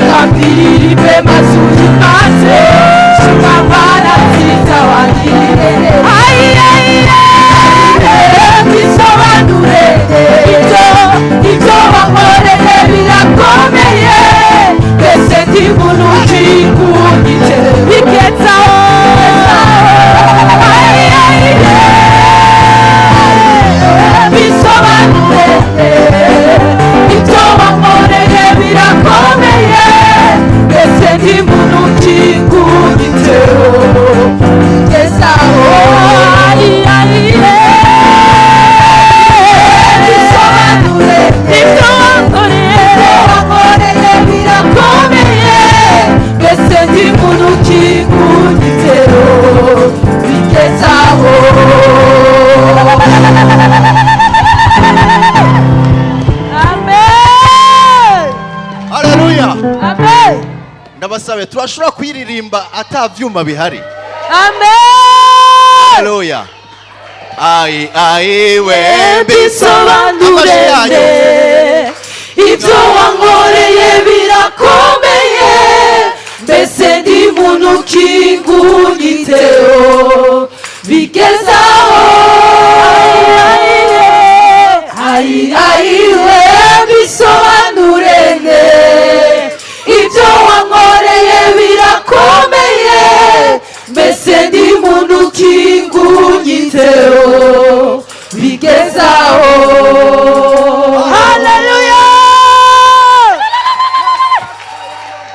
Kambilibe mazuri mate Shimamara tita wangirene Bisobanure Ibyo wankoreye birakomeye Mbese ndi muntu ukingungite Bigetaho Bisobanure Ibyo wankoreye birakomeye Mbese ndi muntu ukingungite Bigezaho Bisobanure Ibyo wankoreye birakomeye Mbese ndi muntu ukingungite Bigezaho Amen. Ndabasabe turashobora kwiririmba atavyuma bihari. Amen. Haleluya. Ai we bisobanure ibyo wankoreye birakomeye mbese ndi muntu ukingungiteho bigezaho we bisobanure ibyo wankoreye birakomeye mbese ndi muntu ukingungiteho bigezaho. Haleluya.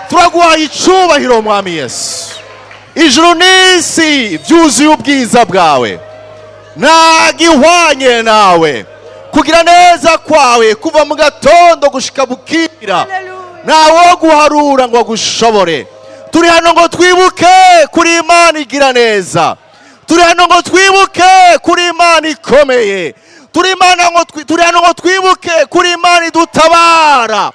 Turaguhaye icubahiro mwami Yesu. Ijuru n'isi byuzuye ubwiza bwawe, nta gihwanye nawe. Kugira neza kwawe kuva mu gatondo gushika bukira, ntawo guharura ngo gushobore. Turi hano ngo twibuke kuri Imana igira neza, turi hano ngo twibuke kuri Imana ikomeye, turi hano ngo twibuke kuri Imana idutabara,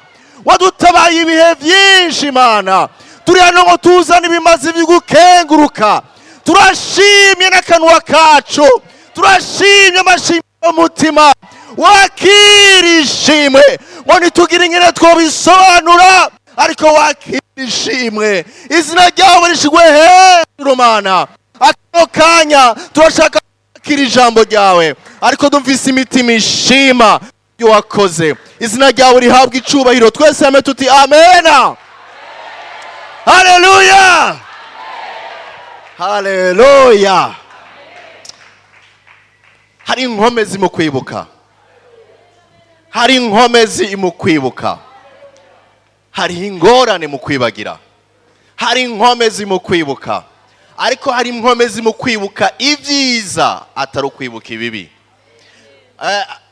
wadutabaye ibihe byinshi Imana. Turi hano ngo tuzane ibimazi bigukenguruka, turashimye n'akanwa kacu, turashimye amashimwe y'umutima. Wakira ishimwe ngo ntitugire ingene twobisobanura, ariko wakira ishimwe. Izina ryawe rishigwe hejuru Mana. Ako kanya turashaka kwakira ijambo ryawe, ariko dumvise imitima ishima ibyo wakoze. Izina ryawe rihabwa icubahiro. Twese hamwe tuti amena. Haleluya. Haleluya. Hari inkomezi mu kwibuka, hari inkomezi mu kwibuka, hari ingorane mu kwibagira, hari inkomezi mu kwibuka, ariko hari inkomezi mu kwibuka ibyiza atari ukwibuka ibibi.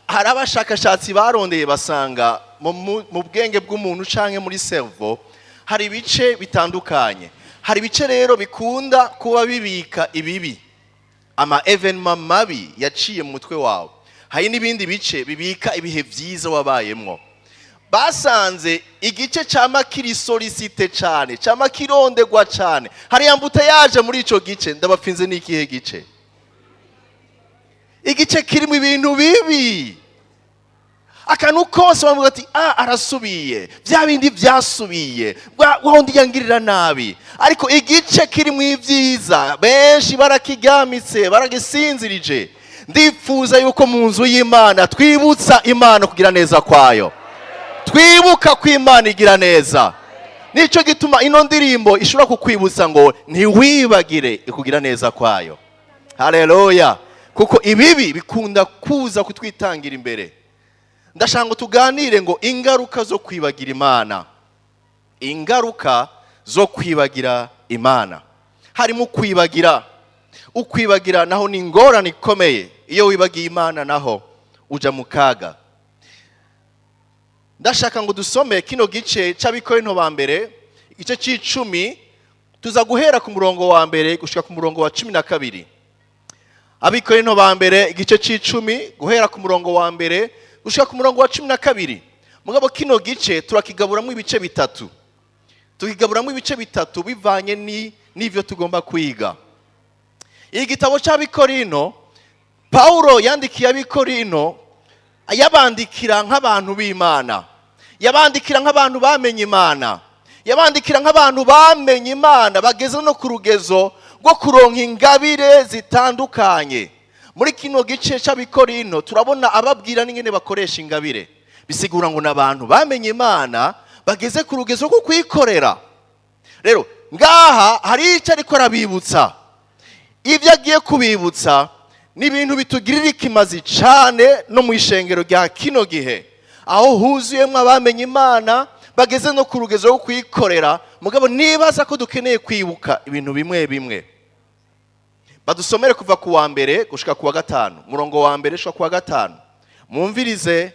Hari abashakashatsi barondeye basanga mu bwenge bw'umuntu canke muri servo hari ibice bitandukanye. Hari ibice rero bikunda kuba bibika ibibi, ama evenement mabi yaciye mu mutwe wawe. Hari n'ibindi bice bibika ibihe byiza wabayemwo. Basanze igice cyama kirisolicite cyane, cyama kirondegwa cyane, hari yambuta yaje muri ico gice. Ndabafinze n'ikihe gice? Igice kirimo ibintu bibi. Akantu kose bavuga ati arasubiye, bya bindi byasubiye, wahundi yangirira nabi. Ariko igice kirimo ibyiza benshi barakigamitse, baragisinzirije. Ndifuza yuko mu nzu y'Imana twibutsa Imana kugira neza kwayo, twibuka ko Imana igira neza. Nico gituma ino ndirimbo ishobora kukwibutsa ngo ntiwibagire kugira neza kwayo. Haleluya. Kuko ibibi bikunda kuza kutwitangira imbere. Ndashaka ngo tuganire ngo ingaruka zo kwibagira Imana, ingaruka zo kwibagira Imana. Harimo kwibagira, ukwibagira naho ni ingorane ikomeye. Iyo wibagiye Imana naho uja mu kaga. Ndashaka ngo dusome kino gice c'Abikorinto ba mbere, igice c'10, tuza guhera ku murongo wa mbere gushika ku murongo wa 12. Abikorinto ba mbere igice c'10 guhera ku murongo wa mbere gushika ku murongo wa 12. Mugabo kino gice turakigaburamo ibice bitatu. Tukigaburamo ibice bitatu bivanye n'ivyo tugomba kwiga. Igitabo c'Abikorinto Paulo yandikiye Abikorinto ayabandikira nk'abantu b'Imana. yabandikira nk'abantu bamenye Imana, yabandikira nk'abantu bamenye Imana bageze no ku rugezo rwo kuronka ingabire zitandukanye. Muri kino gice cy'Abikorino turabona ababwira n'ingene bakoresha ingabire, bisigura ngo n'abantu bamenye Imana bageze ku rugezo rwo kwikorera. Rero ngaha hari icyo ariko arabibutsa. Ibyo agiye kubibutsa ni ibintu bitugirira ikimazi cyane no mu ishengero rya kino gihe, aho huzuyemo abamenye Imana bageze no ku rugezo rwo kwikorera. Mugabo nibaza ko dukeneye kwibuka ibintu bimwe bimwe. Badusomere kuva ku wa mbere gushika ku wa gatanu, murongo wa mbere gushika ku wa gatanu. Mwumvirize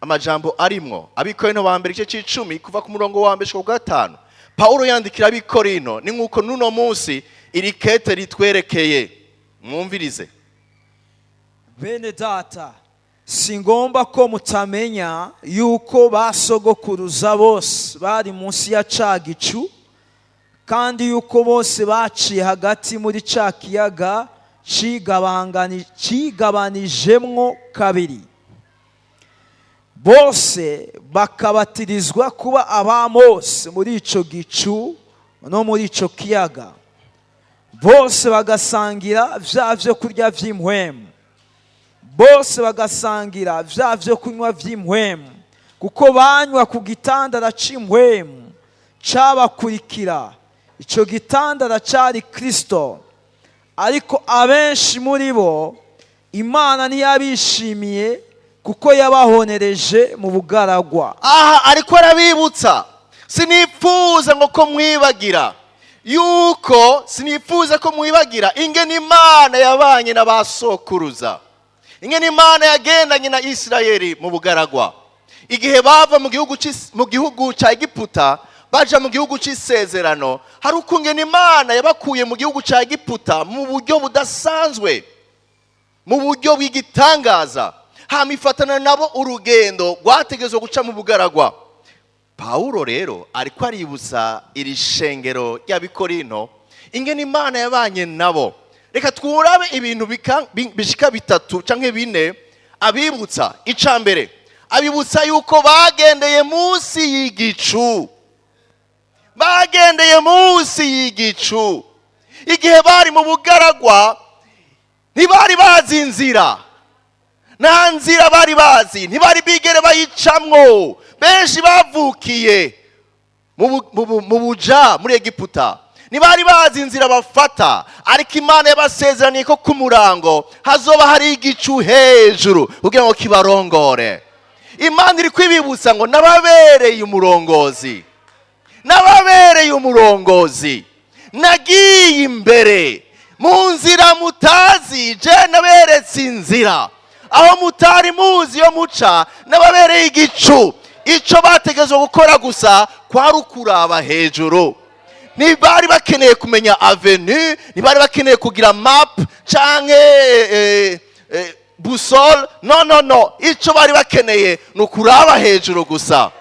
amajambo arimwo. Abikorino ba mbere igice c'10 kuva ku murongo wa mbere gushika ku gatanu. Paulo yandikira Abikorino ni nkuko nuno munsi iri kete ritwerekeye. Mwumvirize. Bene data, singomba ko mutamenya yuko basogokuruza bose bari munsi ya ca gicu, kandi yuko bose baciye hagati muri ca kiyaga cigabanijemwo kabiri. Bose bakabatirizwa kuba abamose muri ico gicu no muri ico kiyaga. Bose bagasangira vya vyo kurya vy'impwemu, bose bagasangira vya vyo kunywa vy'impwemu, kuko banywa ku gitandara c'impwemu cabakurikira. Ico gitandara cari Kristo. Ariko abenshi muri bo Imana ntiyabishimiye, kuko yabahonereje mu bugaragwa. Aha ariko arabibutsa, sinifuza ngo ko mwibagira yuko, sinifuza ko mwibagira ingene Imana yabanye n'abasokuruza, ingene Imana yagendanye na Isirayeli mu bugaragwa. Igihe bava mu gihugu cya Egiputa baja mu gihugu c'isezerano, hari ukungene Imana yabakuye mu gihugu cya Egiputa mu buryo budasanzwe, mu buryo bw'igitangaza, hamifatana nabo urugendo rwategezwe guca mu bugaragwa. Paulo rero ariko aributsa iri shengero ry'Abikorino ingene Imana yabanye nabo. Reka twurabe ibintu bishika bitatu canke bine abibutsa. Ica mbere, abibutsa yuko bagendeye munsi y'igicu. Bagendeye munsi y'igicu. Igihe bari mu bugaragwa ntibari bazi inzira, nta nzira bari bazi, ntibari bigere bayicamwo. Benshi bavukiye mu buja muri Egiputa, ntibari bazi inzira bafata. Ariko Imana yabasezeraniye ko ku murango hazoba hari igicu hejuru kugira ngo kibarongore. Imana iri kwibibutsa ngo nababereye umurongozi, nababereye umurongozi, nagiye imbere mu nzira mutazi, je naberetse inzira aho mutari muzi yo muca, nababereye igicu. Ico bategezwe gukora gusa kwari ukuraba hejuru. Ntibari bakeneye kumenya avenue, ntibari bakeneye kugira map canke busol. No, ico bari bakeneye ni ukuraba hejuru gusa.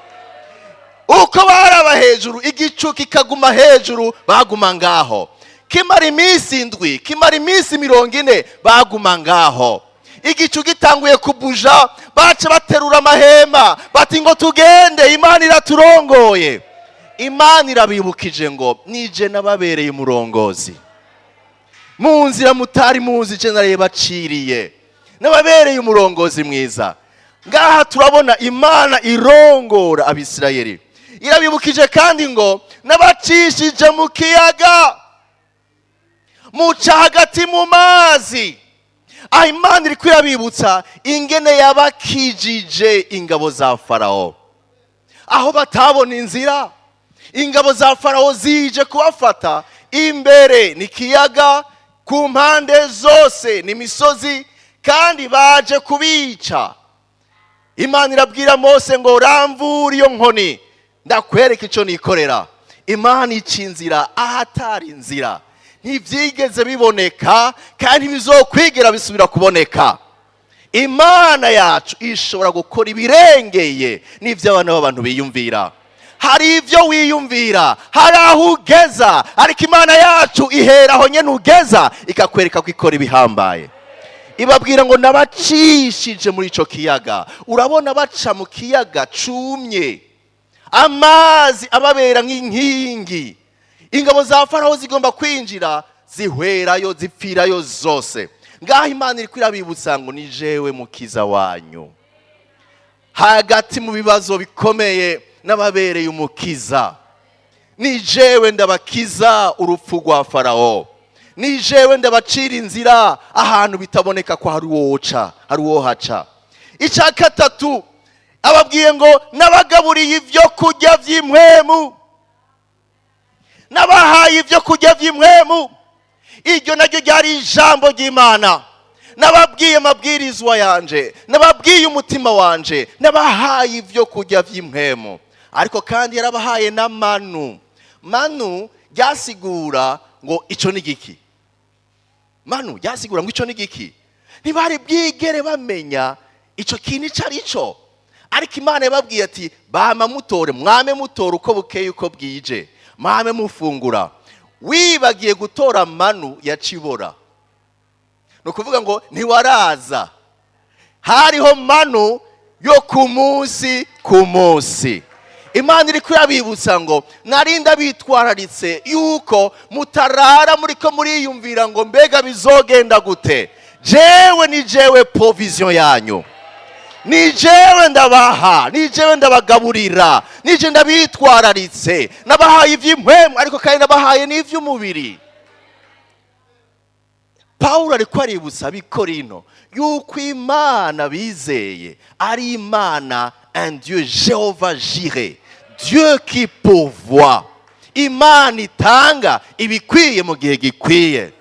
Uko baraba hejuru, igicu kikaguma hejuru, baguma ngaho. Kimara iminsi 7, kimara iminsi 40, baguma ngaho. Igicu gitanguye kubuja, bace baterura amahema bati ngo tugende, Imana iraturongoye. Imana irabibukije ngo nije nababereye umurongozi mu nzira mutari muzi, je narayebaciriye, nababereye umurongozi mwiza. Ngaha turabona Imana irongora Abisirayeli. Irabibukije kandi ngo nabacishije mu kiyaga, muca hagati mu mazi. Imana iri kwirabibutsa ingene yabakijije ingabo za Farao, aho batabona inzira. Ingabo za Farao zije kubafata. Imbere ni kiyaga, ku mpande zose ni misozi, kandi baje kubica. Imana irabwira Mose ngo ramvura iyo nkoni ndakwereka ico nikorera. Imana ica inzira ahatari inzira, ntivyigeze biboneka kandi bizokwigera bisubira kuboneka. Imana yacu ishobora gukora ibirengeye n'ivyo abana b'abantu biyumvira. Hari ivyo wiyumvira, hari aho ugeza, ariko Imana yacu ihera aho nyene ugeza ikakwereka ko ikora ibihambaye. ibabwira ngo nabacishije muri ico kiyaga. Urabona baca mu kiyaga cumye, amazi ababera nk'inkingi. Ingabo za Farawo zigomba kwinjira, zihwerayo zipfirayo zose. Ngaho Imana iri kwirabibutsa ngo ni jewe mukiza wanyu. Hagati mu bibazo bikomeye n'ababereye umukiza, ni jewe ndabakiza urupfu rwa Farawo. Ni jewe ndabacira inzira ahantu bitaboneka ko hari uwo haca. Icya gatatu ababwiye ngo nabagaburiye ibyo kurya by'impwemu, nabahaye ibyo kurya by'impwemu. Iryo naryo ryari ijambo ry'Imana. Nababwiye amabwirizwa yanje, nababwiye umutima wanje, nabahaye ibyo kurya by'impwemu. Ariko kandi yarabahaye na manu. Manu ryasigura ngo ico ni giki. Manu ryasigura ngo ico ni giki. Ntibari bwigere bamenya ico kintu ico ari cyo. Ariko Imana yababwiye ati bama mutore, mwame mutore uko bukeye uko bwije, mwame mufungura. Wibagiye gutora manu ya cibora, no kuvuga ngo ntiwaraza. Hariho manu yo ku munsi. Imana iri kwirabibutsa ngo narinda bitwararitse yuko mutarara muriko muriyumvira ngo mbega bizogenda gute. Jewe ni jewe provision yanyu, ni jewe ndabaha, ni jewe ndabagaburira, ni je ndabitwararitse. Nabahaye ivy'impwemu ariko kandi nabahaye n'ivy'umubiri. Paulo ariko aributsa abikorino yuko Imana bizeye ari Imana, un Dieu Jéhovah Jireh, Dieu qui pourvoit. Imana itanga ibikwiye mu gihe gikwiye.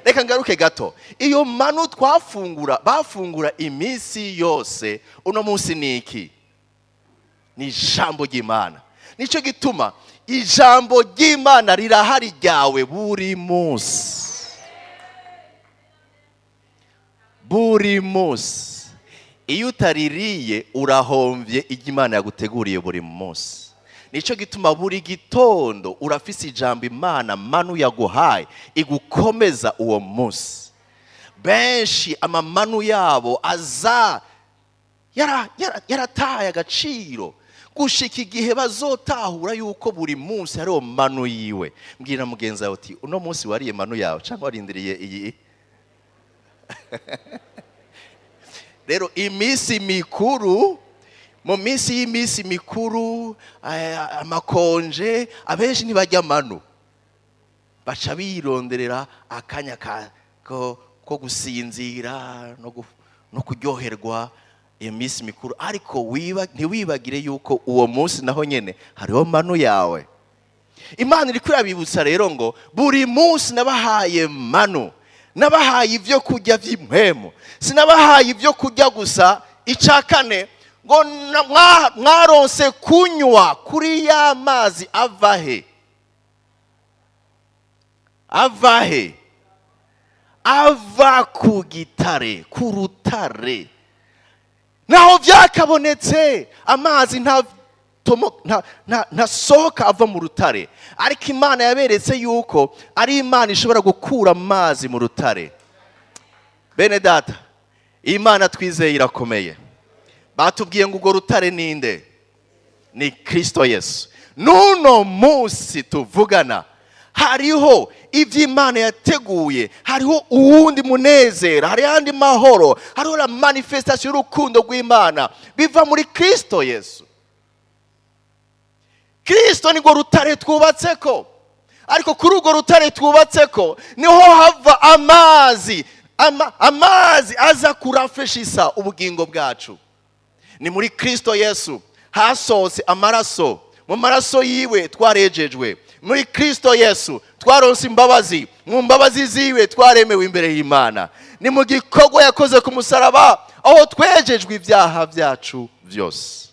Reka ngaruke gato, iyo manu bafungura iminsi yose, uno munsi niki? Ni ijambo ry'Imana. Nico gituma ijambo ry'Imana rirahari ryawe buri munsi. Buri munsi. Iyo utaririye urahomvye iry'Imana yaguteguriye buri munsi. Nico gituma buri gitondo urafise ijambo Imana manu yaguhaye igukomeza uwo munsi. Benshi amamanu yabo aza yarataye agaciro gushika igihe bazotahura yuko buri munsi hariho manu yiwe. Mbwira mugenzi wawe uti uno munsi wariye manu yawe cyangwa warindiriye iyi? Rero iminsi mikuru, mu minsi y'imisi mikuru, amakonje, abenshi ntibajya manu, baca bironderera akanya ko gusinzira no kuryoherwa iyo minsi mikuru. Ariko ntiwibagire yuko uwo munsi naho nyene hariho manu yawe. Imana iri kwirabibutsa rero ngo buri munsi nabahaye manu, nabahaye ibyo kurya by'impwemu. Sinabahaye ibyo kurya gusa. Icya kane ngo mwaronse kunywa kuri ya mazi avahe. Avahe? Ava ku gitare, ku rutare. Naho byakabonetse amazi ntasohoka ava mu rutare, ariko Imana yaberetse yuko ari Imana ishobora gukura amazi mu rutare. Bene data, Imana twizeye irakomeye. Batubwiye ngo urwo rutare ninde? Ni Kristo Yesu. Nuno munsi tuvugana hariho ivy'Imana yateguye, hariho uwundi munezero, hari andi mahoro, hariho la manifestation y'urukundo rw'Imana biva muri Kristo Yesu. Kristo nirwo rutare twubatseko, ariko kuri urwo rutare twubatseko niho hava amazi. Amazi aza kurafeshisa ubugingo bwacu. Ni muri Kristo Yesu hasohotse amaraso, mu maraso yiwe twarejejwe. Muri Kristo Yesu twaronse imbabazi, mu mbabazi ziwe twaremewe imbere y'Imana. Ni mu gikorwa yakoze ku musaraba aho twejejwe ibyaha byacu byose.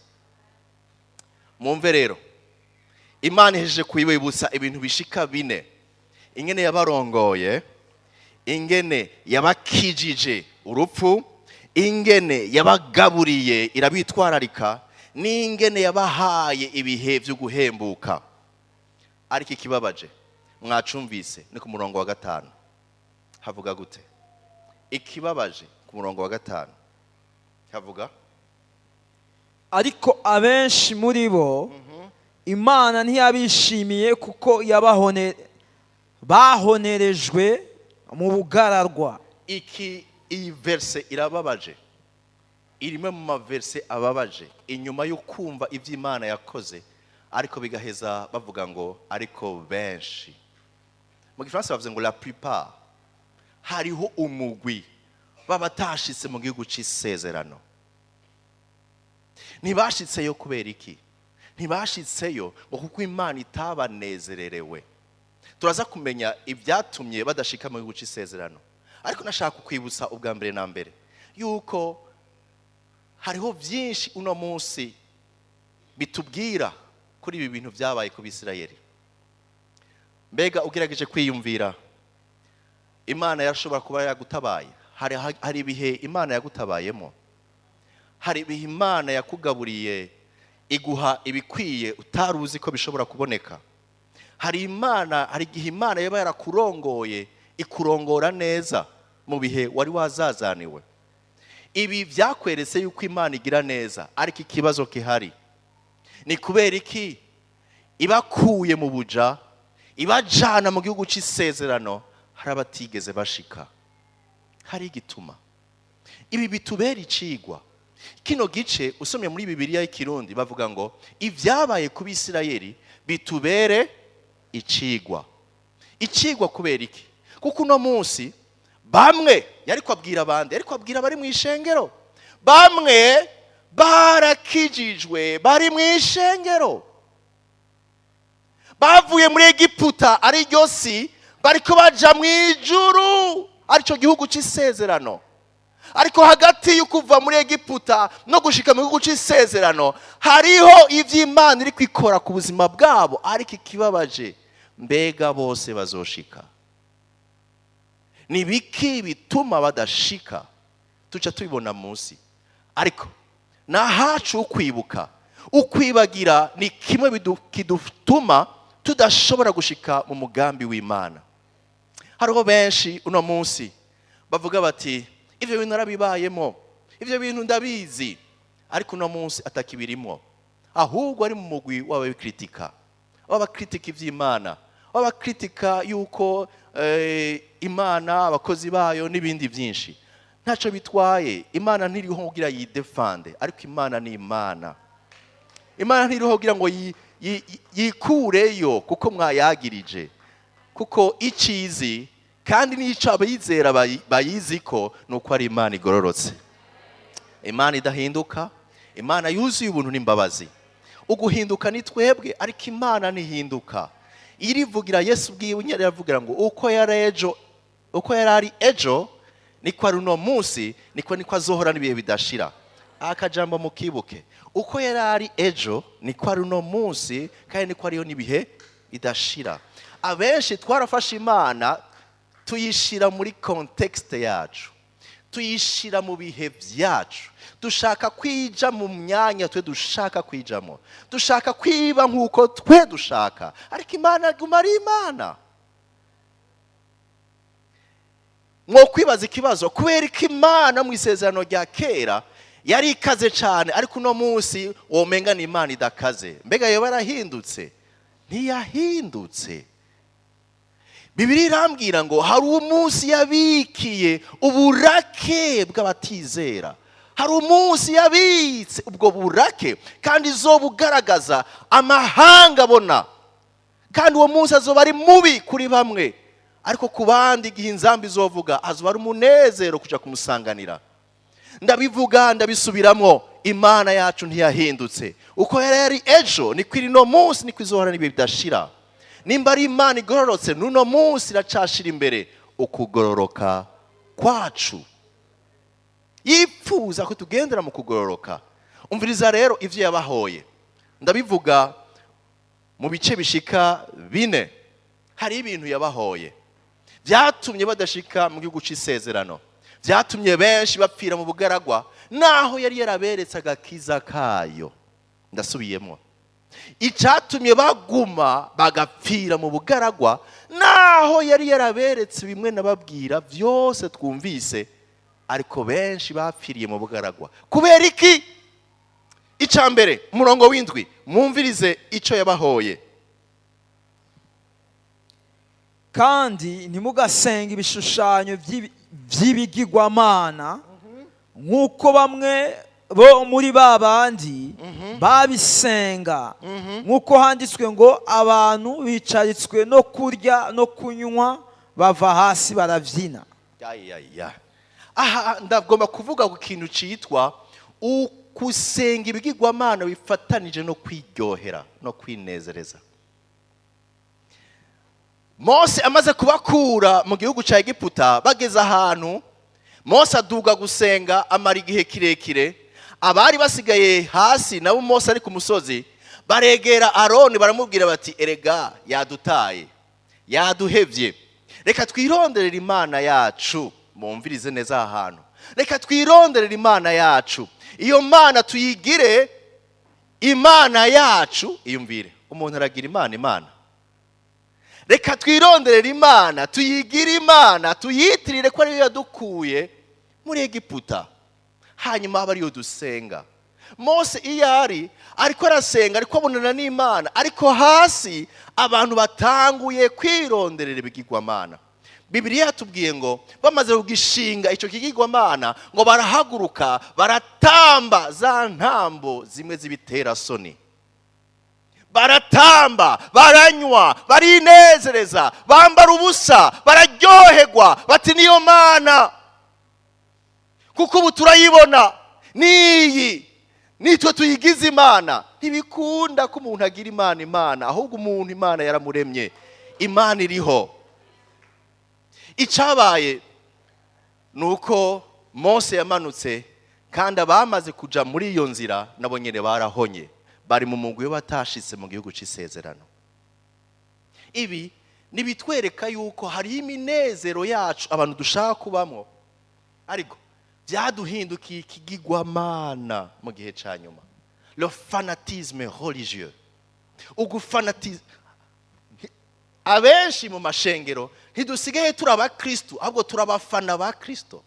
Mumve rero, Imana ihejeje kuyibutsa ibintu bishika bine. Ingene yabarongoye, ingene yabakijije urupfu, ingene yabagaburiye irabitwararika, n'ingene yabahaye ibihe byo guhembuka. Ariko ikibabaje mwacumvise ni ku murongo wa 5 havuga gute? Ikibabaje ku murongo wa 5 havuga ariko abenshi muri bo Imana ntiyabishimiye kuko bahonerejwe mu bugararwa. Iyi verse irababaje, irimo mu maverse ababaje inyuma yo kumva iby'Imana yakoze, ariko bigaheza bavuga ngo ariko benshi. Mu Gifaransa bavuze ngo la plupart. Hariho umugwi babatashitse mu gihugu cy'isezerano. Ntibashitseyo kubera iki? Ntibashitseyo ngo kuko Imana itabanezererewe. Turaza kumenya ibyatumye badashika mu gihugu cy'isezerano, ariko nashaka kwibutsa ubwa mbere na mbere yuko hariho byinshi uno munsi bitubwira kuri ibi bintu byabaye ku Bisirayeli. Mbega ugerageje kwiyumvira, Imana yashobora kuba yagutabaye. Hari ibihe Imana yagutabayemo, hari ibihe Imana yakugaburiye iguha ibikwiye utaruzi ko bishobora kuboneka. Hari igihe Imana yaba yarakurongoye ikurongora neza mu bihe wari wazazaniwe. Ibi byakweretse yuko Imana igira neza, ariko ikibazo kihari ni kubera iki ibakuye mu buja ibajana mu gihugu cy'isezerano hari abatigeze bashika. Hari igituma. Ibi bitubera icigwa. Kino gice usomye muri Bibiliya y'Ikirundi bavuga ngo ibyabaye ku Bisirayeli bitubere icigwa. Icigwa kubera iki? Kuko uno munsi bamwe yari kwabwira abandi, yari kwabwira bari mu ishengero, bamwe barakijijwe bari mu ishengero, bavuye muri Egiputa ari ryo si bariko baja mu ijuru, arico gihugu cy'isezerano. Ariko hagati y'ukuva muri Egiputa no gushika mu gihugu cy'isezerano hariho ivy'Imana iri kwikora ku buzima bwabo, ariko ikibabaje mbega bose bazoshika. Ni biki bituma badashika? Tuca tubibona munsi. Ariko nahacu ukwibuka, ukwibagira ni kimwe kidutuma tudashobora gushika mu mugambi w'Imana. Hariho benshi uno munsi bavuga bati ivyo bintu narabibayemo, ivyo bintu ndabizi, ariko uno munsi atakibirimo, ahubwo ari mu mugwi w'ababikritika, w'abakritika ivy'Imana, w'abakritika yuko Imana abakozi bayo n'ibindi byinshi. Ntaco bitwaye, Imana ntiriho kugira yidefande, ariko Imana ni Imana. Imana ntiriho kugira ngo yikureyo kuko mwayagirije, kuko icizi kandi n'ico abayizera bayiziko nuko ari Imana igororotse, Imana idahinduka, Imana yuzuye ubuntu n'imbabazi. Uguhinduka ni twebwe, ariko Imana ntihinduka. Irivugira Yesu bwiwe nyari yavugira ngo uko yarari ejo niko ari uno munsi, niko azohora n'ibihe bidashira. Akajambo mukibuke, uko yarari ejo niko ari uno munsi, kandi niko ariyo n'ibihe bidashira. Abenshi twarafashe Imana tuyishira muri context yacu, tuyishira mu bihe byacu, dushaka kwija mu myanya twe dushaka kwijamo, dushaka kwiba nkuko twe dushaka, ariko Imana guma ari Imana. Mwo kwibaza ikibazo, kubera ko Imana mu isezerano rya kera yari ikaze cyane, ariko uno munsi womenga ni Imana idakaze. Mbega yo barahindutse? Ntiyahindutse. Bibiliya irambwira ngo hari umunsi yabikiye uburake bw'abatizera, hari umunsi yabitse ubwo burake kandi izobugaragaza amahanga abona, kandi uwo munsi azoba ari mubi kuri bamwe, ariko ku bandi igihe inzambi izovuga azoba ari umunezero kuja kumusanganira. Ndabivuga ndabisubiramo, Imana yacu ntiyahindutse. Uko yari ejo niko iri no munsi, niko izohora n'ibihe bidashira. Nimba ari Imana igororotse, nuno munsi iracashira imbere ukugororoka kwacu, yifuza ko tugendera mu kugororoka. Umviriza rero ivyo yabahoye, ndabivuga mu bice bishika 4. Hari ibintu yabahoye byatumye badashika mu gihugu cy'isezerano, byatumye benshi bapfira mu bugaragwa, naho yari yaraberetse agakiza kayo. Ndasubiyemo, icatumye baguma bagapfira mu bugaragwa, naho yari yaraberetse bimwe nababwira byose twumvise ariko benshi bapfiriye mu bugaragwa. Kubera iki? Icya mbere, umurongo w'indwi, mwumvirize icyo yabahoye. kandi ntimugasenga ibishushanyo by'ibigirwamana nk'uko bamwe bo muri ba bandi babisenga, nk'uko handitswe ngo abantu bicaritswe no kurya no kunywa bava hasi barabyina. Aha ndagomba kuvuga ku kintu cyitwa ukusenga ibigirwamana bifatanije no kwiryohera no kwinezereza. Mose amaze kubakura mu gihugu cya Egiputa, bageze ahantu Mose aduga gusenga, amara igihe kirekire. Abari basigaye hasi nabo Mose ari ku musozi baregera Aroni baramubwira bati, erega yadutaye, yaduhevye, reka twironderere Imana yacu. Mumvirize neza ahantu, reka twironderere Imana yacu, iyo Mana tuyigire Imana yacu. Iyumvire, umuntu aragira Imana. Reka twironderere Imana, tuyigire Imana, tuyitirire ko ariyo yadukuye muri Egiputa, hanyuma aba ariyo dusenga. Mose iyo ariko arasenga, ariko abonana n'Imana, ariko hasi abantu batanguye kwironderera ibigirwamana. Bibiliya yatubwiye ngo bamaze kugishinga icyo kigirwamana, ngo barahaguruka baratamba za ntambo zimwe z'ibitera soni. Baratamba, baranywa, barinezereza, bambara ubusa, bararyoherwa, bati niyo Mana, kuko ubu turayibona, niyi nitwe tuyigize Imana. Ntibikunda ko umuntu agira Imana, ahubwo umuntu Imana yaramuremye, Imana iriho. Icyabaye nuko Mose yamanutse, kandi abamaze kuja muri iyo nzira nabo nyene barahonye, bari mu mugwi w'abatashitse mu gihugu cy'isezerano. Ibi nibitwereka yuko hari iminezero yacu abantu dushaka kubamwo, ariko byaduhindukiye ikigirwamana mu gihe cya nyuma. Le fanatisme religieux, ugufanatiza. Abenshi mu mashengero ntidusigaye turi abakristo, ahubwo turi abafana ba Kristo.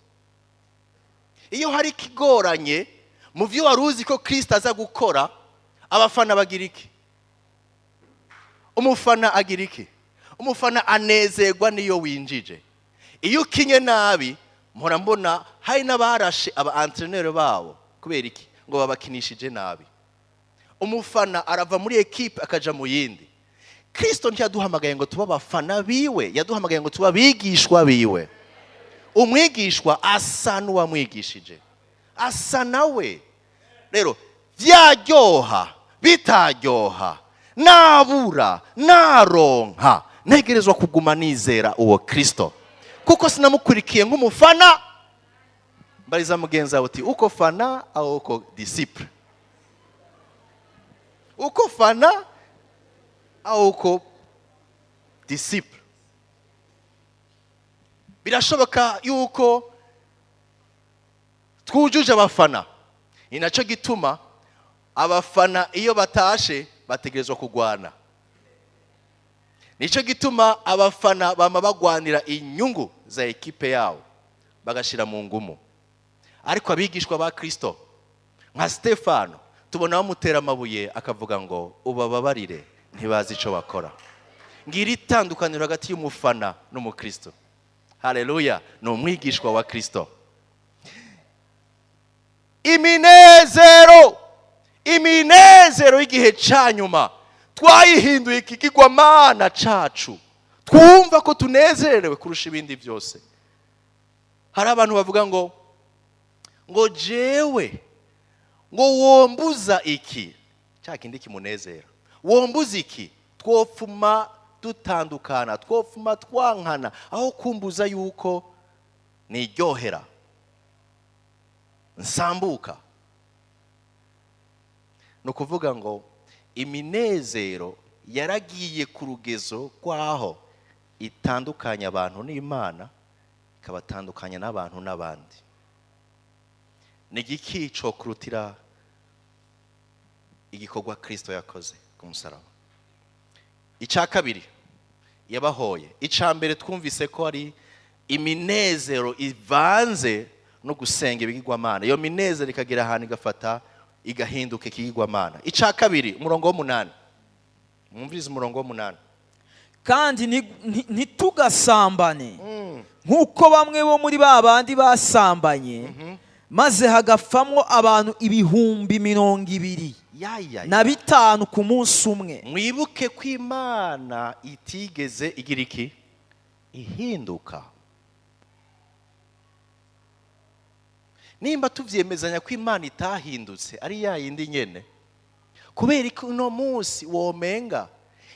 Iyo hari ikigoranye mu byo wari uzi ko Kristo aza gukora, abafana bagira iki? Umufana agira iki? Umufana anezerwa niyo winjije. Iyo ukinye nabi, mpora mbona hari n'abarashe aba entraîneur babo kubera iki? Ngo babakinishije nabi. Umufana arava muri equipe akaja mu yindi. Kristo ntiyaduhamagaye ngo tuba abafana biwe, yaduhamagaye ngo tuba abigishwa biwe. Umwigishwa asa n'uwamwigishije, asa nawe. Rero vyaryoha bitaryoha, nabura naronka, ntegerezwa kuguma nizera uwo Kristo, kuko sinamukurikiye nk'umufana. Mbariza mugenzi wawe uti, uko fana au uko disciple? Uko fana au uko disciple? Birashoboka yuko twujuje abafana. Inaco gituma abafana iyo batashe bategerezwa kugwana. Nico gituma abafana bama bagwanira inyungu za ekipe yao, bagashira mu ngumu. Ariko abigishwa ba Kristo nka Stefano tubona bamutera amabuye akavuga ngo ubababarire, ntibazi ico bakora. Ngira itandukaniro hagati y'umufana n'umukristo. Haleluya, no mwigishwa wa Kristo. Iminezero y'igihe cyanyuma twayihinduye ikigirwamana cacu, twumva ko tunezerewe kurusha ibindi byose. Hari abantu bavuga ngo jewe ngo wombuza iki, cya kindi kimunezera, wombuza iki, twofuma dutandukana, twofuma twankana, aho kumbuza yuko niryohera, nsambuka. No kuvuga ngo iminezero yaragiye ku rugezo kwaho itandukanya abantu n'Imana, ikabatandukanya n'abantu n'abandi. Ni igiki cyo kurutira igikorwa Kristo yakoze ku musaraba? Icya kabiri yabahoye. Icya mbere twumvise ko ari iminezero ivanze no gusenga ibigirwamana. Iyo minezero ikagera ahantu igafata igahinduka ikigirwamana. Icya kabiri, umurongo w'8. Mwumvirize umurongo w'8. kandi ntitugasambane nk'uko bamwe bo muri ba bandi basambanye maze hagapfamwo abantu 250 ku munsi umwe. Mwibuke ko Imana itigeze igira iki? Ihinduka. Nimba tuvyemezanya ko Imana itahindutse ari ya yindi nyene, kubera ko uno munsi womenga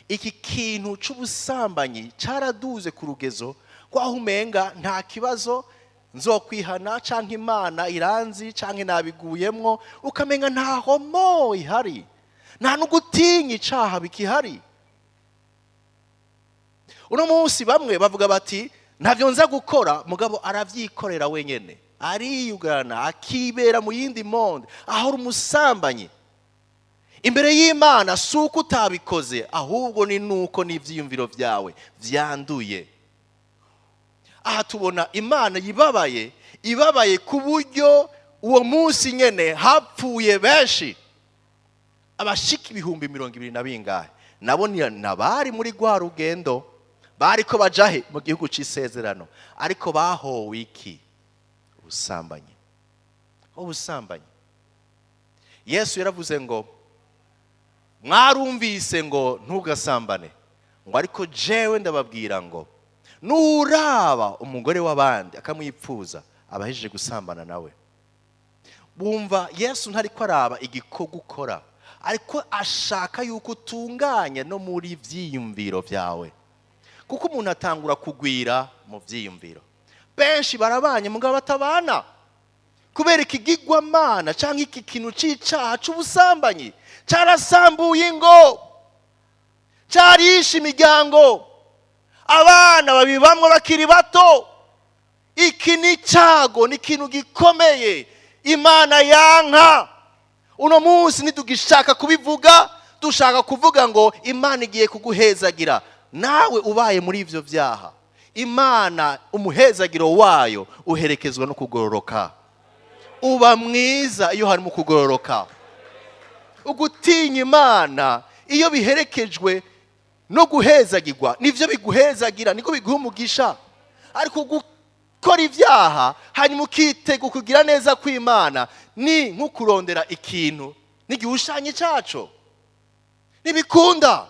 iki kintu c'ubusambanyi caraduze ku rugezo kwaho umenga nta kibazo nzokwihana canke Imana iranzi canke nabiguyemwo, ukamenga nta homo ihari, nta n'ugutinya icaha bikihari. Uno munsi bamwe bavuga bati ntavyo nza gukora, mugabo aravyikorera wenyene, ariyugarana akibera mu yindi monde aho umusambanyi. Imbere y'Imana suko utabikoze, ahubwo ni nuko n'ivyiyumviro vyawe vyanduye. Aha tubona Imana ibabaye ku buryo uwo munsi nyene hapfuye benshi, abashika 220 bingahe. Nabo nabari muri gwa rugendo, bariko bajahe mu gihugu c'isezerano, ariko bahowe iki? Ubusambanyi. Ubusambanyi. Yesu yaravuze ngo mwarumvise ngo ntugasambane, ngo ariko jewe ndababwira ngo nuraba umugore w'abandi akamwipfuza abahejeje gusambana nawe. Bumva Yesu ntariko araba igikorwa ukora, ariko ashaka yuko utunganya no muri vyiyumviro vyawe, kuko umuntu atangura kugwira mu vyiyumviro. Benshi barabanye mugabo batabana kubera ikigirwamana canke iki kintu c'icaha c'ubusambanyi carasambuye ingo, carisha imiryango, abana babibamwe bakiri bato. Iki ni cago, ni ikintu gikomeye Imana yanka. Uno munsi ntitugishaka kubivuga, dushaka kuvuga ngo Imana igiye kuguhezagira. Nawe ubaye muri ivyo vyaha, Imana umuhezagiro wayo uherekezwa no kugororoka. Uba mwiza iyo hari mu kugororoka. Ugutinya Imana iyo biherekejwe no guhezagirwa, nivyo biguhezagira, niko biguha umugisha. Ariko gukora ivyaha hanyuma ukitega kugira neza kw'Imana ni nko kurondera ikintu n'igihushanye caco. Nibikunda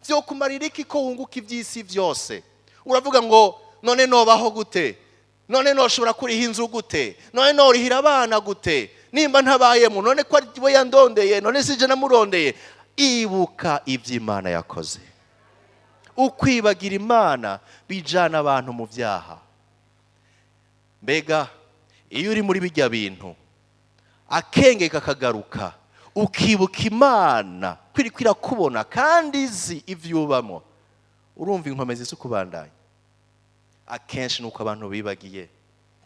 vyo kumarira iki ko wunguka ivy'isi vyose? Uravuga ngo none nobaho gute? None noshobora kuriha inzu gute? None norihira abana gute? Nimba ntabayemo, none ko we yandondeye, none sije namurondeye. Ibuka ivy'Imana yakoze. Ukwibagira Imana bijana abantu mu vyaha. Mbega iyo uri muri bijya bintu akenge kakagaruka, ukibuka Imana kwirikwira kubona kandi izi ivyubamo, urumva inkomezi zo kubandanya. Akenshi nuko abantu bibagiye,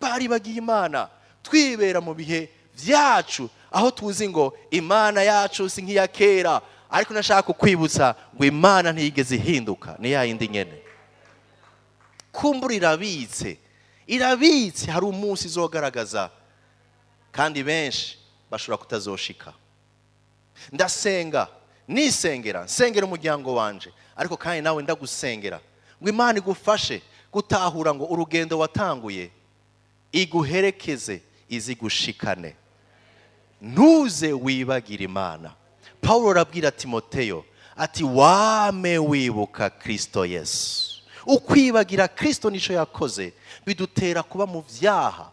baribagiye Imana. Twibera mu bihe vyacu aho tuzi ngo Imana yacu si nk'iya kera, ariko nashaka kukwibutsa ngo Imana ntiyigeze ihinduka, ni ya yindi nyene. Kumbura irabitse hari umunsi izogaragaza, kandi benshi bashobora kutazoshika. Ndasenga, nsengera umuryango wanje, ariko kandi nawe ndagusengera ngo Imana igufashe gutahura ngo urugendo watanguye iguherekeze izigushikane. Ntuze wibagira Imana. Paulo arabwira Timoteyo ati wame wibuka Kristo Yesu. Ukwibagira Kristo nico yakoze bidutera kuba mu vyaha.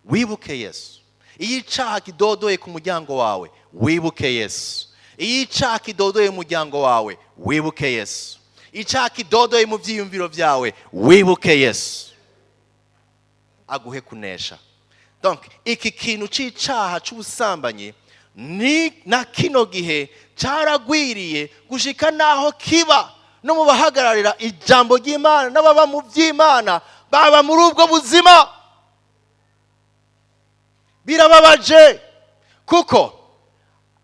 Wibuke Yesu. Iyo icaha kidodoye ku muryango wawe, wibuke Yesu. Iyo icaha kidodoye mu muryango wawe, wibuke Yesu. Icaha kidodoye mu vyiyumviro vyawe, wibuke Yesu. Aguhe kunesha. Donc iki kintu c'icaha c'ubusambanyi ni na kino gihe caragwiriye gushika naho kiba no mu bahagararira ijambo ry'Imana n'ababa mu vy'Imana baba muri ubwo buzima. Birababaje kuko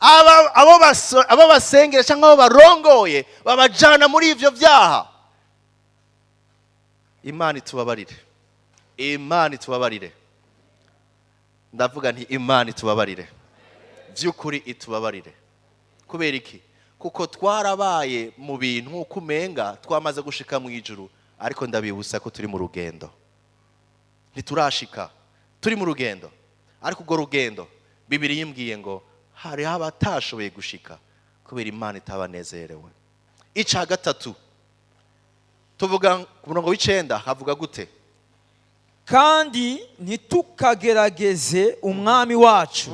abo basengera cyangwa abo barongoye babajana muri ivyo vyaha. Imana itubabarire. ndavuga nti Imana itubabarire by'ukuri, itubabarire. Kubera iki? Kuko twarabaye mu bintu nk'uko umenga twamaze gushika mu ijuru, ariko ndabibutsa ko turi mu rugendo, ntiturashika, turi mu rugendo. Ariko urwo rugendo Bibiliya imbwiye ngo hariho abatashoboye gushika kubera Imana itabanezerewe. Ica gatatu tuvuga ku murongo w'icenda, havuga gute? kandi ntitukagerageze umwami wacu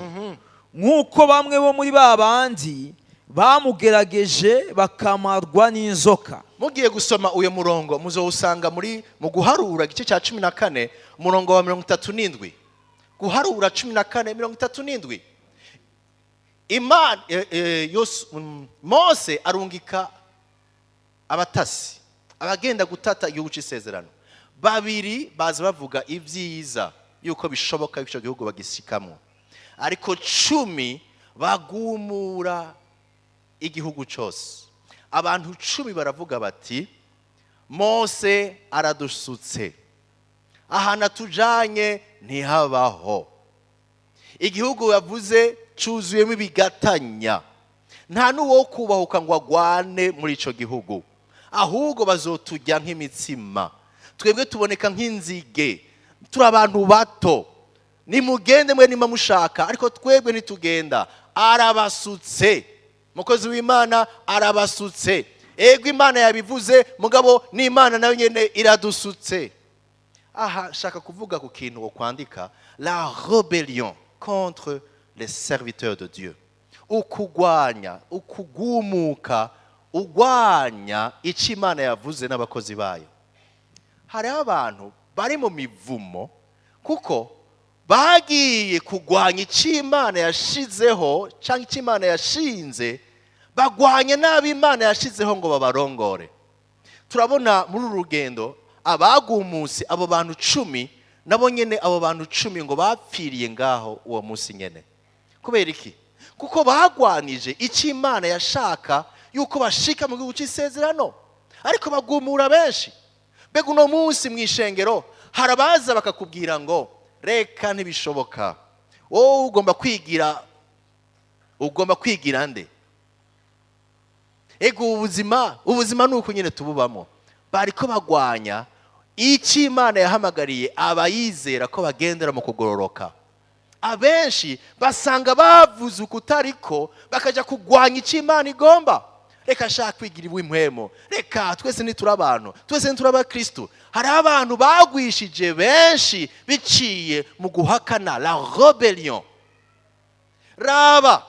nk'uko bamwe bo muri ba bandi bamugerageje bakamarwa n'inzoka. Mugiye gusoma uyo murongo muzowusanga mu guharura igice cya 14 umurongo wa 37. Guharura 14:37. Imana Mose arungika abatasi abagenda gutata igihugu cy'isezerano. Babiri baza bavuga ibyiza yuko bishoboka icyo gihugu bagishikamwo, ariko 10 bagumura igihugu cyose. Abantu 10 baravuga bati Mose aradusutse, ahana tujanye ntihabaho, igihugu yavuze cyuzuyemo ibigatanya, nta nuwo kubahuka ngo agwane muri ico gihugu, ahubwo bazotujya nk'imitsima, twebwe tuboneka nk'inzige, turi abantu bato, nimugende mwe nima mushaka, ariko twebwe nitugenda. Arabasutse, mukozi w'Imana arabasutse. Ego Imana yabivuze, mugabo n'Imana nayo nyene iradusutse. Aha shaka kuvuga ku kintu wo kwandika la rébellion contre les serviteurs de Dieu. Ukugwanya, ukugumuka, ugwanya ico Imana yavuze n'abakozi bayo. Hari abantu bari mu mivumo kuko bagiye kugwanya ico Imana yashizeho cyangwa ico Imana yashinze, bagwanye nabi Imana yashizeho ngo babarongore. Turabona muri urugendo abagumusi abo bantu 10, nabo nyene abo bantu 10 ngo bapfiriye ngaho uwo munsi nyene. Kubera iki? Kuko bagwanije ico Imana yashaka yuko bashika mu gihugu cy'isezerano, ariko bagumura benshi. Mbega uno munsi mwishengero harabaza bakakubwira ngo reka ntibishoboka, wowe ugomba kwigira nde? Ego ubuzima nuko nyene tububamo. Bariko bagwanya ico Imana yahamagariye abayizera ko bagendera mu kugororoka. Abenshi basanga bavuze ukutariko bakaja kugwanya ico Imana igomba. Reka shaka kwigira ibw'impwemo, reka twese nituri abantu, twese nituri abakristo. Hari abantu bagwishije benshi biciye mu guhakana, la rébellion. Raba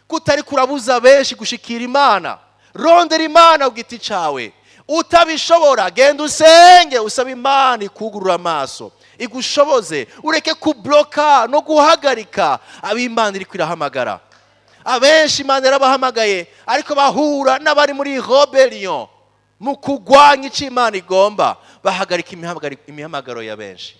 kutari kurabuza benshi gushikira Imana. Rondera Imana ugiti cawe, utabishobora genda usenge, usaba Imana ikugurura amaso, igushoboze, ureke kubloka no guhagarika ab'Imana iri kwirahamagara. Abenshi Imana yarabahamagaye, ariko bahura n'abari muri rébellion mu kugwanya ico Imana igomba, bahagarika imihamagaro ya benshi,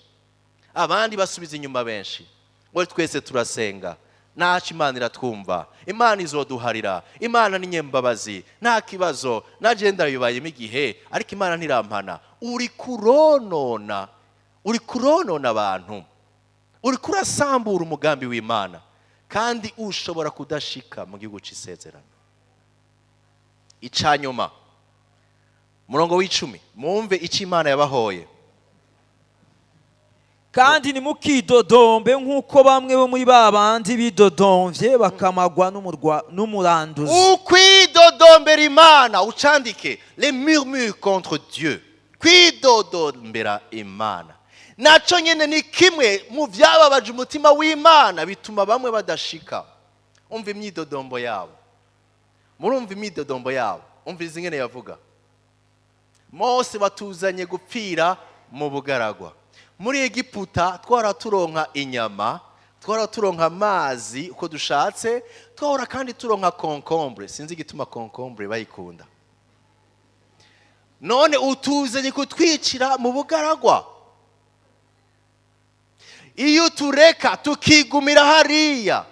abandi basubiza inyuma benshi. Ngo twese turasenga, nacu Imana iratwumva, Imana izoduharira, Imana ni nyembabazi, nta kibazo, nagenda yubayemo igihe, ariko Imana ntirampana. Uri kuronona abantu, uri kurasambura umugambi w'Imana, kandi ushobora kudashika mu gihugu cy'isezerano. Icanyuma murongo w'10, mumve ico Imana yabahoye. Kandi ntimukidodombe nk'uko bamwe bo muri ba bandi bidodomvye bakamagwa n'umuranduzi. Ukwidodombera Imana, ucandike les murmures contre Dieu. Kwidodombera Imana naco nyene ni kimwe mu vyababaje umutima w'Imana, bituma bamwe badashika. Umva imyidodombo yabo, murumva imyidodombo yabo. Umva izingene yavuga: Mose batuzanye gupfira mu bugaragwa, muri Egiputa twara turonka inyama, twara turonka amazi uko dushatse, twara kandi turonka concombre. Sinzi gituma concombre bayikunda. None utuzanye kutwicira mu bugaragwa. Iyo tureka tukigumira hariya,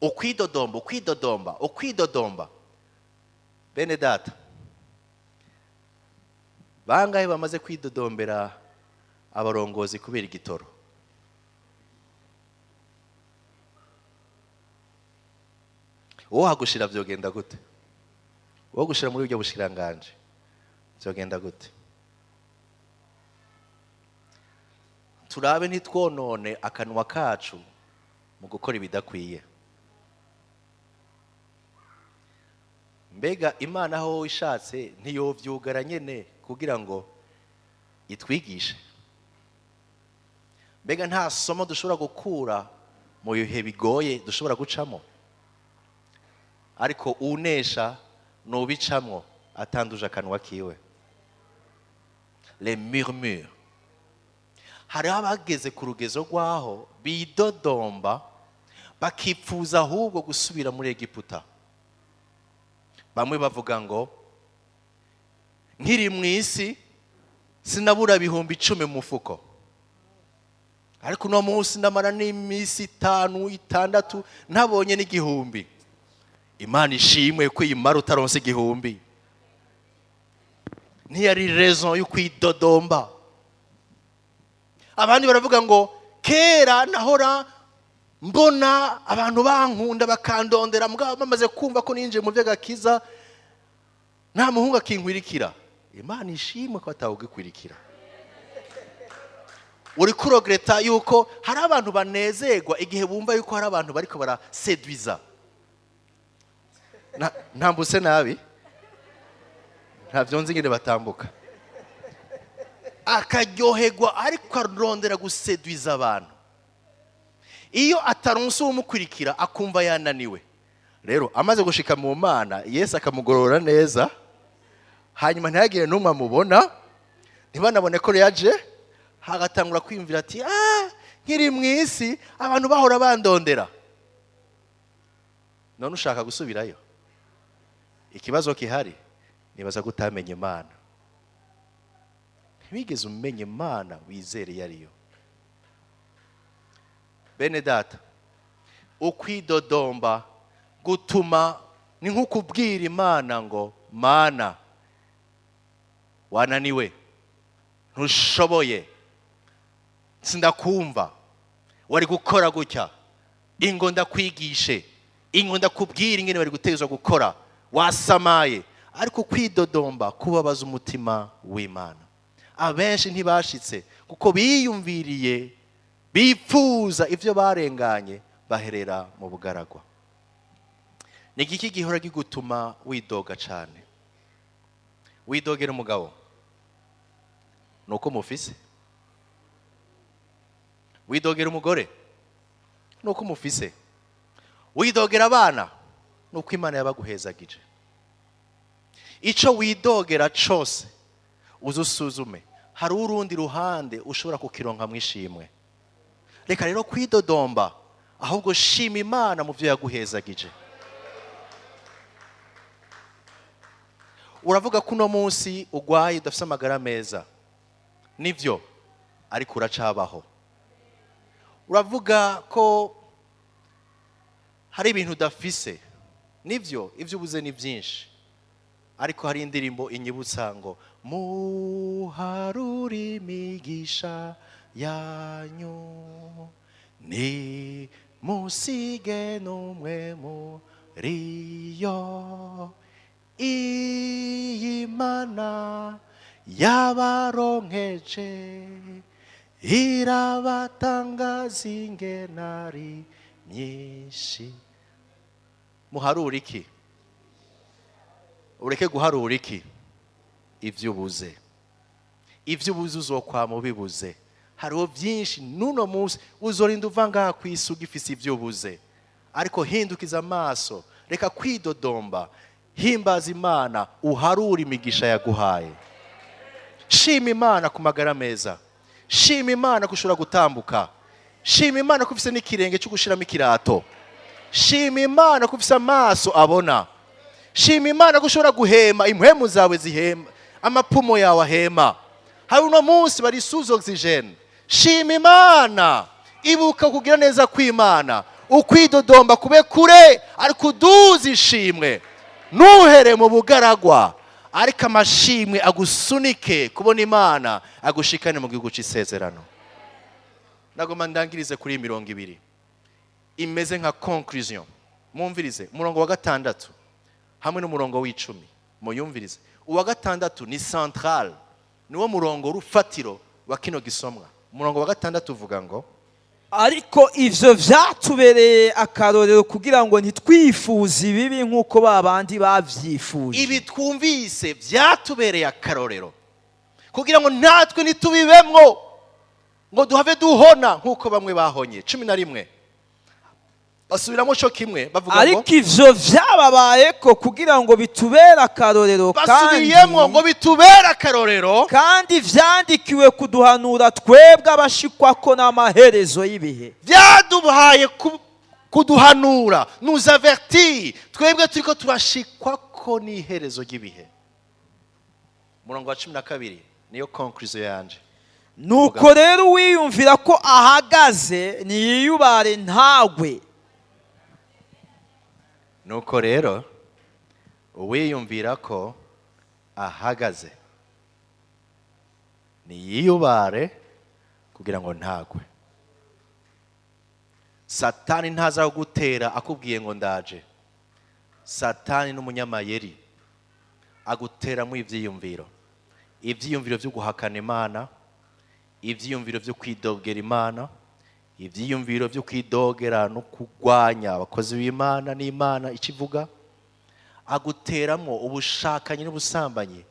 ukwidodomba. Bene data, bangahe bamaze kwidodombera abarongozi kubera igitoro? uwo hagushira vyogenda gute? Uwo gushira muri buryo bushiranganje vyogenda gute? Turabe ntitwonone akanwa kacu mu gukora ibidakwiye. Mbega Imana aho ishatse ntiyovyugara nyene kugira ngo itwigishe? Mbega nta somo dushobora gukura mu bihe bigoye dushobora gucamo? Ariko unesha nubicamwo atanduje akanwa kiwe. Les murmures. Hari abageze ku rugezo rwaho bidodomba bakipfuza ahubwo gusubira muri Egiputa. Bamwe bavuga ngo nkiri mu isi sinabura ibihumbi 10 mu mufuko, ariko no munsi ndamara n'imisi 5 6 ntabonye n'igihumbi. Imana ishimwe ko imara utaronse igihumbi. Ntiyari raison yo kwidodomba. Abandi baravuga ngo kera nahora mbona abantu bankunda bakandondera, mugabo bamaze kumva ko ninje mu vy'agakiza nta muhungu akinkwirikira. Imana ishimwe ko atawugikwirikira. Uri kuregreta yuko hari abantu banezerwa igihe bumva yuko hari abantu bariko barasedwiza. Ntambuse nabi, ntavyo nzi ngene batambuka. Akaryoherwa ariko arondera gusedwiza abantu. Iyo ataronse umukurikira akumva yananiwe. Rero amaze gushika mu Mana, Yesu akamugorora neza, hanyuma ntiyagire n'umwe amubona, ntibanabone ko yaje, hagatangura kwiyumvira ati nkiri mu isi abantu bahora bandondera. None ushaka gusubirayo? Ikibazo kihari nibaza gutamenye Imana. Ntibigeze umenye Imana wizere yariyo. Bene data, ukwidodomba gutuma ni nko kubwira Imana ngo Mana wananiwe, ntushoboye, sindakumva, wari gukora gutya, ingo ndakwigishe, ingo ndakubwira ingene bari gutezwa gukora, wasamaye. Ariko kwidodomba kubabaza umutima w'Imana. Abenshi ntibashitse kuko biyumviriye, bipfuza ivyo barenganye, baherera mu bugaragwa. Ni iki gihora gigutuma widoga cane? Widogera umugabo nuko mufise? Widogera umugore nuko mufise? Widogera abana nuko Imana yabaguhezagije? Ico widogera cose uzusuzume, hari urundi ruhande ushobora kukironka mwishimwe. Reka rero kwidodomba, ahubwo shima Imana mu byo yaguhezagije. Uravuga ko uno munsi ugwaye udafise amagara meza, nivyo, ariko uracabaho. Uravuga ko hari ibintu udafise, nivyo, ivyo ubuze ni byinshi, ariko hari indirimbo inyibutsa ngo muharuri imigisha yanyu, ni musige n'umwe muriyo, Imana yabaronkeje irabatangaza ingenari nyinshi. Muharura iki? Ureke guharura iki? Ivyo ubuze. Ivyo ubuze uzokwama ubibuze. Hariho byinshi nuno munsi uzorinda uva ngaha kwisi ugifise ivyo ubuze. Ariko hindukiza amaso, reka kwidodomba, himbaza Imana, uharura imigisha yaguhaye. Shima Imana ku magara meza. Shima Imana ko ushobora gutambuka. Shima Imana ko ufise n'ikirenge cyo gushiramo ikirato. Shima Imana ko ufise amaso abona. Shima Imana ko ushobora guhema, impwemu zawe zihema, amapumo yawe ahema. Hari uno munsi bari suzo oxygen. Shima Imana, ibuka kugira neza kw'Imana, ukwidodomba kube kure, ariko uduze ishimwe. Nuhere mu bugaragwa, ariko amashimwe agusunike kubona Imana agushikane mu gihugu c'isezerano. Nagoma ndangirize kuri 20 imeze nka conclusion. Mwumvirize umurongo wa gatandatu hamwe n'umurongo w'icumi, muyumvirize. Uwa gatandatu ni central, niwo murongo rufatiro wa kino gisomwa. Umurongo wa gatandatu uvuga ngo ariko ivyo vyatubereye akarorero kugira ngo ntitwifuze ibibi nk'uko babandi bavyifuje. Ibi twumvise vyatubereye akarorero kugira ngo natwe nitubibemwo, ngo duhave duhona nk'uko bamwe bahonye. 11 basubiramo cyo kimwe bavuga ngo ariko ivyo vyababayeko kugira ngo bitubere akarorero, basubiyemo ngo bitubere akarorero, kandi vyandikiwe kuduhanura twebwe abashikwako n'amaherezo y'ibihe. Vyaduhaye kuduhanura, nous avertir, twebwe turiko turashikwako n'iherezo ry'ibihe. Murongo wa 12 niyo conclusion yanje. Nuko rero wiyumvira ko ahagaze niyiyubare ntagwe. Nuko rero uwiyumvira ko ahagaze niyiyubare kugira ngo ntagwe. Satani ntaza kugutera akubwiye ngo ndaje. Satani n'umunyamayeri agutera mu ivyiyumviro, ivyiyumviro byo guhakana Imana, ivyiyumviro byo kwidogera Imana, ivyiyumviro byo kwidogera no kugwanya abakozi b'Imana n'Imana ikivuga. Aguteramo ubushakanye n'ubusambanyi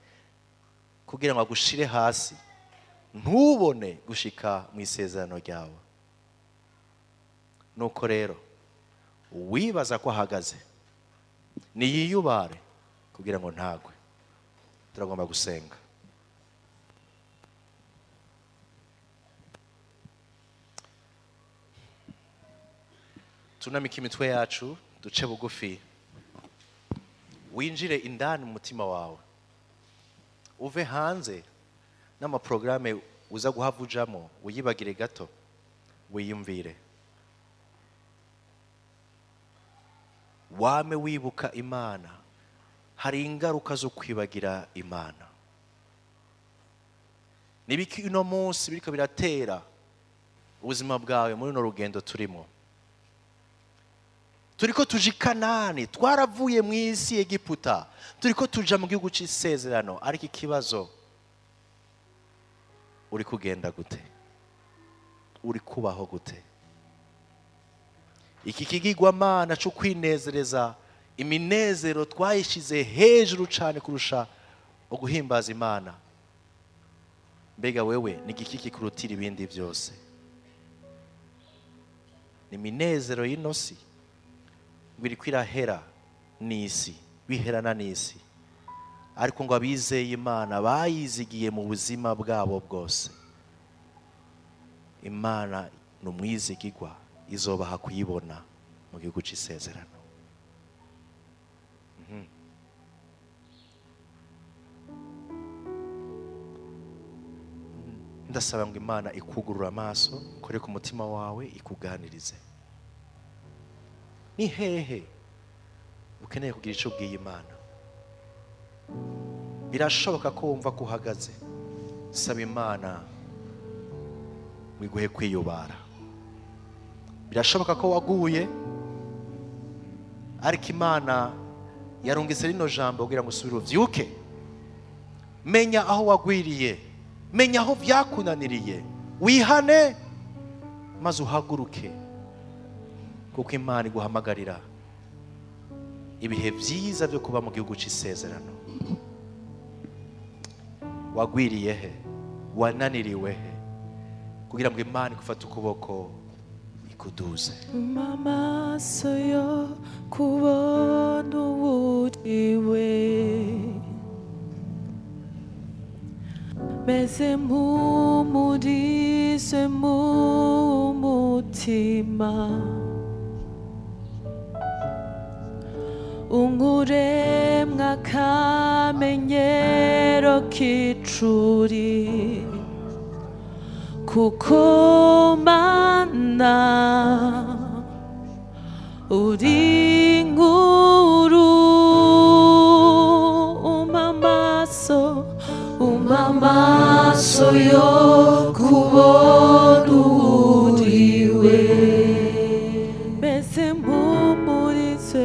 kugira ngo agushire hasi, ntubone gushika mu isezerano ryawe. Nuko rero wibaza ko ahagaze niyiyubare kugira ngo ntagwe. Turagomba gusenga. Tunamika imitwe yacu, duce bugufi, winjire indani mu mutima wawe, uve hanze n'amaprograme uza guhavujamo, uyibagire gato, wiyumvire. Wame wibuka Imana. Hari ingaruka zo kwibagira Imana. Nibiki uno munsi biriko biratera ubuzima bwawe muri no rugendo turimo. Turiko tuji Kanani, twaravuye mu isi Egiputa, turiko tuja mu gihugu c'isezerano, ariko ikibazo uri kugenda gute? Uri kubaho gute? Iki kigirwamana cyo kwinezereza, iminezero twayishize hejuru cyane kurusha uguhimbaza Imana. Mbega wewe ni igiki kikurutira ibindi byose? Ni minezero y'inosi biri kwirahera n'isi, biherana n'isi, ariko ngo abizeye Imana bayizigiye mu buzima bwabo bwose. Imana numwizigirwa izobaha kuyibona mu gihugu c'isezerano. Ndasaba ngo Imana ikugurura amaso, kore ku mutima wawe, ikuganirize. Ni hehe ukeneye kugira ico ubwiye Imana? Birashoboka ko wumva ko uhagaze. Saba Imana wiguhe kwiyubara. Birashoboka ko waguye, ariko Imana yarungise rino jambo kugira ngo usubire uvyuke. Menya aho wagwiriye, menya aho vyakunaniriye, wihane maze uhaguruke, kuko Imana iguhamagarira ibihe vyiza byo kuba mu gihugu c'isezerano. Wagwiriye he? Wananiriwe he? Kugira ngo Imana igufate ukuboko ikuduze. Amaso yo kubona uwuriwe, meze mpumurize mu mutima, unkure mwakamenyero k'icuri, kuko Mana uri nkuru. Amaso yo kubona uriwe, meze mpumurize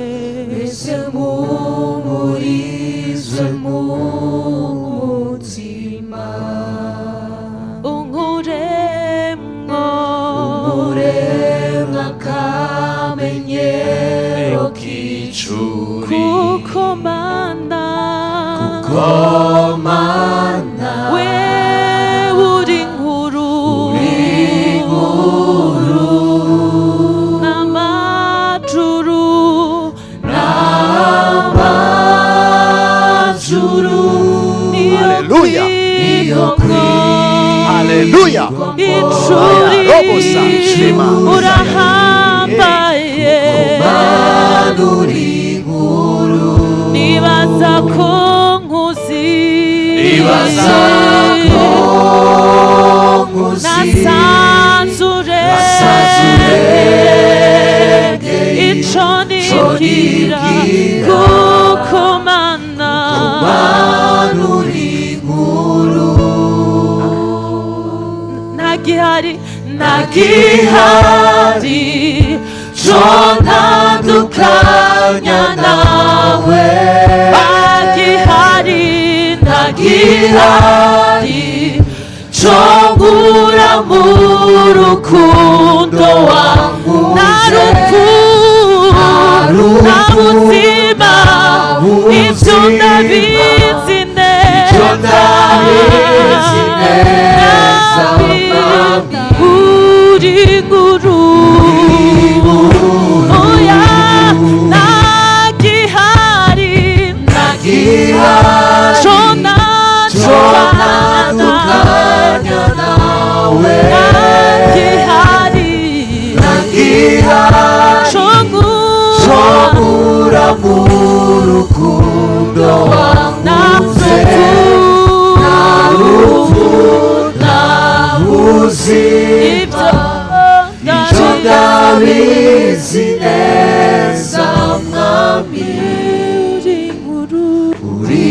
Unguremwa kamenyero k'icuri kuko mana we uri inkuru n'amajuru niyo Haleluya. icuri urahambaye nibaza ko nkuzi nasanzure ico nibwira kuko mana ntagihari co ntandukanya nawe ntagihari co nkura mu rukundo wangu nta rupfu nta buzima ivyo ndabizi neza uri inkuru oya ntagihari co ntandukanya nawe ntagihari co nkura mu rukundo wanguze nta rupfu nta buzima ivyo ndabizi neza mwami uri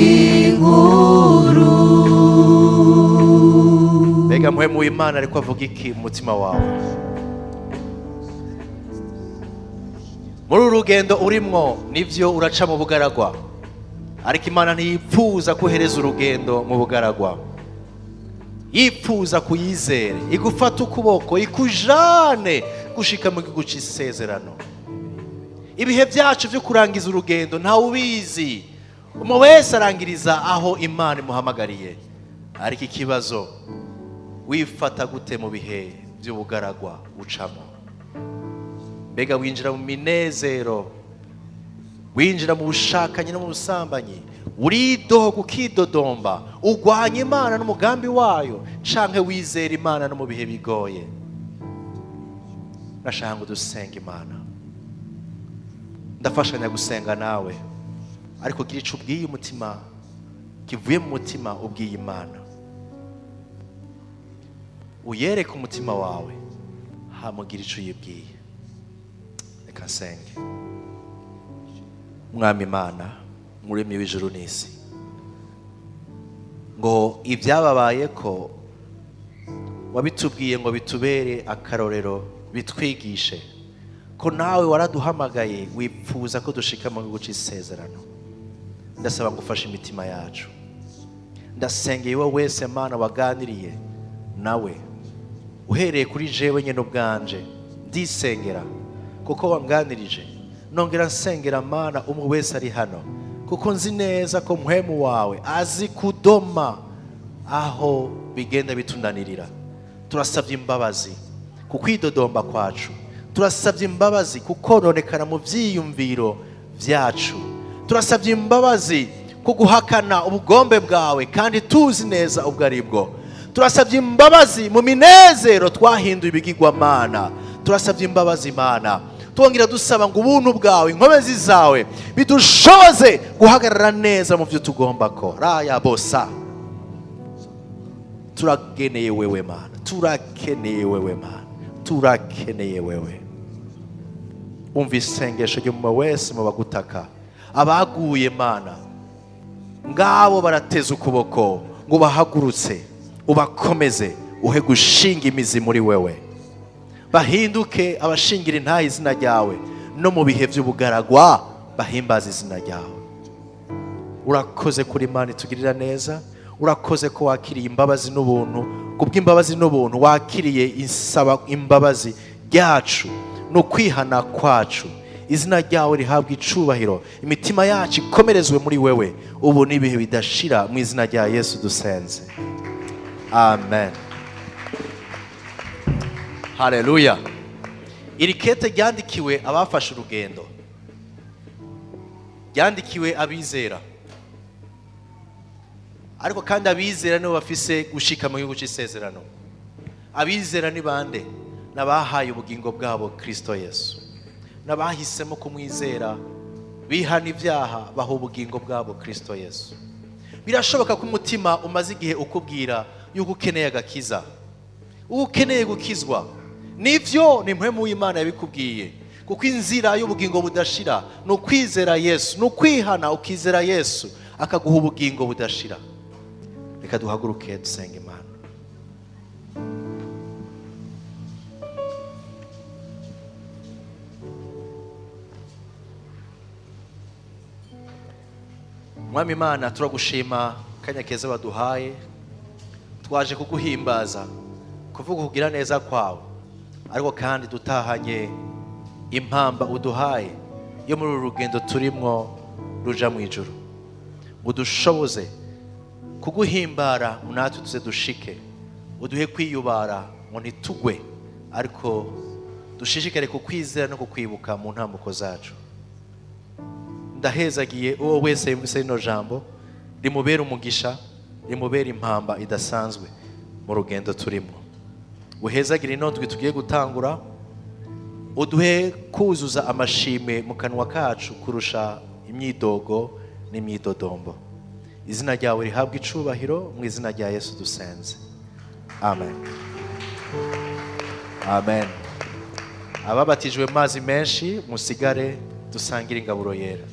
inkuru. Mbega mpwemu w'Imana ariko avuga iki mu mutima wawe? Muri uru rugendo urimwo nivyo uraca mu bugaragwa, ariko Imana ntiyipfuza kuhereza urugendo mu bugaragwa, yipfuza kuyizere, igufata ukuboko, ikujane gushika mu gihugu c'isezerano. Ibihe byacu byo kurangiza urugendo nta ubizi, umwe wese arangiriza aho Imana imuhamagariye, ariko ikibazo wifata gute mu bihe by'ubugaragwa ucamo? Mbega winjira mu minezero, winjira mu bushakanye no mu busambanyi, uridoga ukidodomba, ugwanya Imana n'umugambi wayo, canke wizera Imana no mu bihe bigoye? Nashaka ngo dusenga Imana, ndafashanya gusenga nawe, ariko gira ico ubwiye umutima, kivuye mu mutima ubwiye Imana, uyereke umutima wawe, hamugira ico uyibwiye. Reka nsenge. Mwami Imana, muremyi w'ijuru n'isi, ngo ibyababaye ko wabitubwiye ngo bitubere akarorero, bitwigishe ko nawe waraduhamagaye, wipfuza ko dushika mu gihugu c'isezerano. Ndasaba ngo ufashe imitima yacu, ndasengeye wowe wese Mana waganiriye nawe, uhereye kuri jewe nyene ubwanje ndisengera kuko wanganirije, nongera nsengera Mana umwe wese ari hano, kuko nzi neza ko mpwemu wawe azi kudoma aho bigenda bitunanirira. Turasavye imbabazi ku kwidodomba kwacu, turasavye imbabazi kuko nonekana mu vyiyumviro vyacu, turasavye imbabazi ku guhakana ubugombe bwawe kandi tuzi neza ubwo ari bwo, turasavye imbabazi mu minezero twahinduye ibigirwamana, turasavye imbabazi Mana, twongera dusaba ngo ubuntu bwawe, inkomezi zawe bidushoboze guhagarara neza mu byo tugomba ko raya bosa. Turakeneye wewe Mana, turakeneye wewe Mana, turakeneye wewe. Umva isengesho ry'umuntu wese mu bagutaka, abaguye Mana, ngabo barateza ukuboko ngo bahagurutse, ubakomeze, uhe gushinga imizi muri wewe, bahinduke abashingira intahe izina ryawe, no mu bihe by'ubugaragwa bahimbaza izina ryawe. Urakoze kuri Imana itugirira neza, urakoze ko wakiriye imbabazi n'ubuntu, kubw'imbabazi n'ubuntu wakiriye isaba imbabazi ryacu no kwihana kwacu. Izina ryawe rihabwa icubahiro, imitima yacu ikomerezwe muri wewe ubu n'ibihe bidashira, mu izina rya Yesu dusenze, amen. Haleluya. Iri kete ryandikiwe abafashe urugendo, ryandikiwe abizera, ariko kandi abizera nibo bafise gushika mu gihugu c'isezerano. Abizera ni bande? Nabahaye ubugingo bwabo Kristo Yesu, nabahisemo kumwizera, bihana ibyaha, baha ubugingo bwabo Kristo Yesu. Birashoboka ko umutima umaze igihe ukubwira yuko ukeneye agakiza, ukeneye gukizwa. Nivyo ni mpwemu w'Imana yabikubwiye, kuko inzira y'ubugingo budashira ni ukwizera Yesu, ni ukwihana ukizera Yesu akaguha ubugingo budashira. Reka duhaguruke dusenga Imana. Mwami Imana, turagushima kanya keza waduhaye, twaje kuguhimbaza, kuvuga kugira neza kwawe, ariko kandi dutahanye impamba uduhaye yo muri uru rugendo turimwo ruja mu ijuru. Udushoboze kuguhimbara, natwe tuze dushike, uduhe kwiyubara ngo ntitugwe, ariko dushishikare kukwizera no kukwibuka mu ntambuko zacu. Ndahezagiye uwo wese yumvise rino jambo, rimubera umugisha, rimubera impamba idasanzwe mu rugendo turimo. Uhezagire inondwi tugiye gutangura, uduhe kuzuza amashime mu kanwa kacu kurusha imyidogo n'imyidodombo. Izina ryawe rihabwa icubahiro, mu izina rya Yesu dusenze, amen. Amen. Ababatijwe mazi menshi musigare dusangire ingaburo yera.